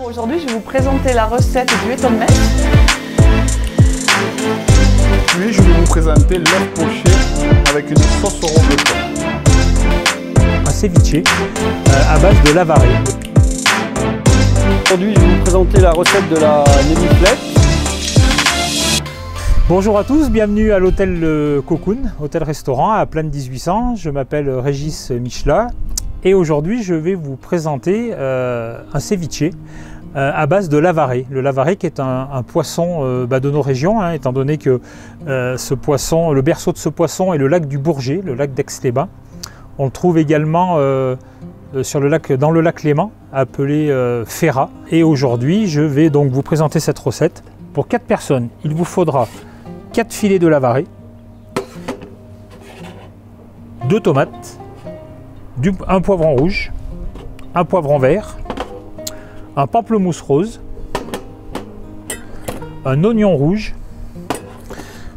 Aujourd'hui, je vais vous présenter la recette du étonnement. Puis, je vais vous présenter l'œuf poché avec une sauce au rond de porc. Un ceviche à base de lavaré. Aujourd'hui, je vais vous présenter la recette de la nénuphlet. Bonjour à tous, bienvenue à l'hôtel Cocoon, hôtel-restaurant à Plane 1800. Je m'appelle Régis Michelat et aujourd'hui je vais vous présenter un ceviche à base de lavaré. Le lavaré qui est un poisson de nos régions, étant donné que ce poisson, le berceau de ce poisson est le lac du Bourget, le lac d'Aix-les-Bains. On le trouve également dans le lac Léman, appelé Ferrat. Et aujourd'hui, je vais donc vous présenter cette recette. Pour 4 personnes, il vous faudra 4 filets de lavaré, 2 tomates, un poivron rouge, un poivron vert, un pamplemousse rose, un oignon rouge.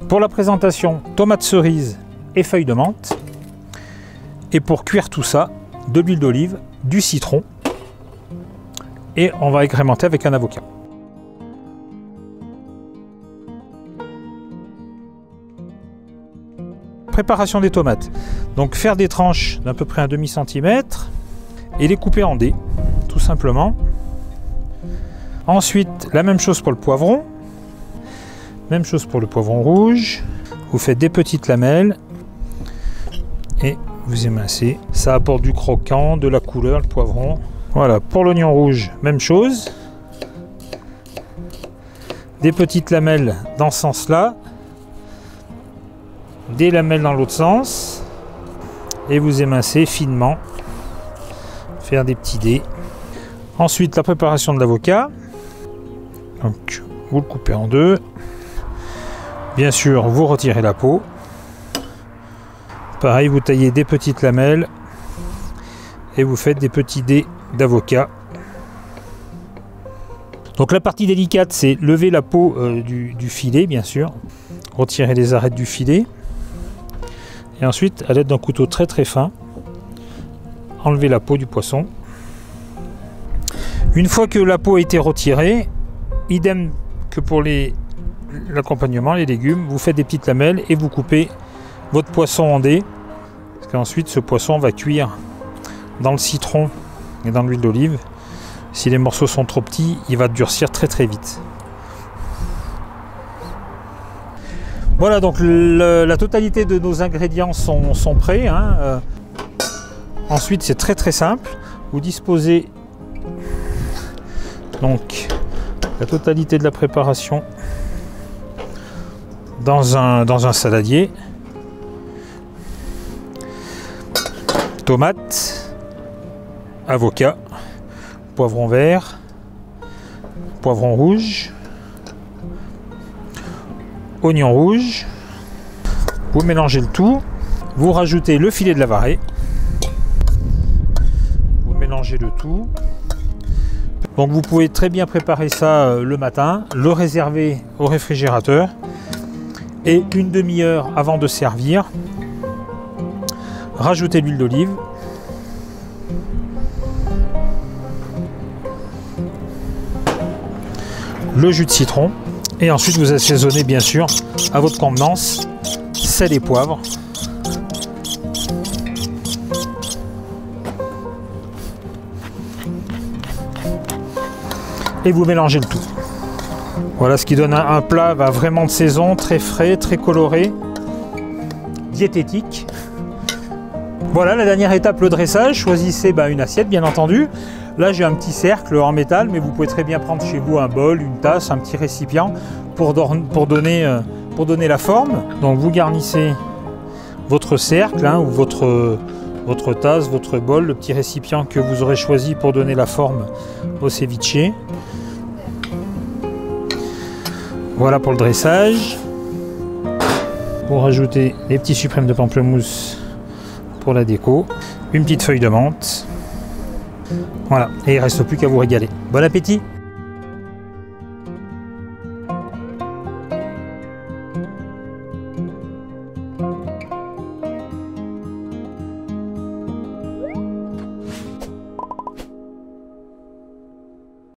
Pour la présentation, tomates cerises et feuilles de menthe. Et pour cuire tout ça, de l'huile d'olive, du citron et on va agrémenter avec un avocat. Préparation des tomates. Donc faire des tranches d'à peu près un demi-centimètre et les couper en dés, tout simplement. Ensuite, la même chose pour le poivron. Même chose pour le poivron rouge. Vous faites des petites lamelles et vous émincez. Ça apporte du croquant, de la couleur, le poivron. Voilà, pour l'oignon rouge, même chose. Des petites lamelles dans ce sens-là. Des lamelles dans l'autre sens. Et vous émincez finement. Faire des petits dés. Ensuite, la préparation de l'avocat. Donc, vous le coupez en deux. Bien sûr, vous retirez la peau. Pareil, vous taillez des petites lamelles et vous faites des petits dés d'avocat. Donc la partie délicate, c'est lever la peau du filet, bien sûr. Retirer les arêtes du filet. Et ensuite, à l'aide d'un couteau très très fin, enlever la peau du poisson. Une fois que la peau a été retirée, idem que pour l'accompagnement, les légumes, vous faites des petites lamelles et vous coupez votre poisson en dés. Parce qu'ensuite, ce poisson va cuire dans le citron et dans l'huile d'olive. Si les morceaux sont trop petits, il va durcir très très vite. Voilà, donc la totalité de nos ingrédients sont prêts. Ensuite, c'est très très simple. Vous disposez donc la totalité de la préparation dans un saladier. Tomates, avocat, poivron vert, poivron rouge, oignon rouge. Vous mélangez le tout, vous rajoutez le filet de lavaré, vous mélangez le tout. Donc vous pouvez très bien préparer ça le matin, le réserver au réfrigérateur et une demi-heure avant de servir, rajouter l'huile d'olive, le jus de citron et ensuite vous assaisonnez bien sûr à votre convenance, sel et poivre. Et vous mélangez le tout. Voilà ce qui donne un plat vraiment de saison, très frais, très coloré, diététique. Voilà, la dernière étape, le dressage. Choisissez une assiette, bien entendu. Là, j'ai un petit cercle en métal, mais vous pouvez très bien prendre chez vous un bol, une tasse, un petit récipient pour donner la forme. Donc, vous garnissez votre cercle ou votre tasse, votre bol, le petit récipient que vous aurez choisi pour donner la forme au ceviche. Voilà pour le dressage. Vous rajoutez les petits suprêmes de pamplemousse pour la déco, une petite feuille de menthe. Voilà, et il ne reste plus qu'à vous régaler. Bon appétit!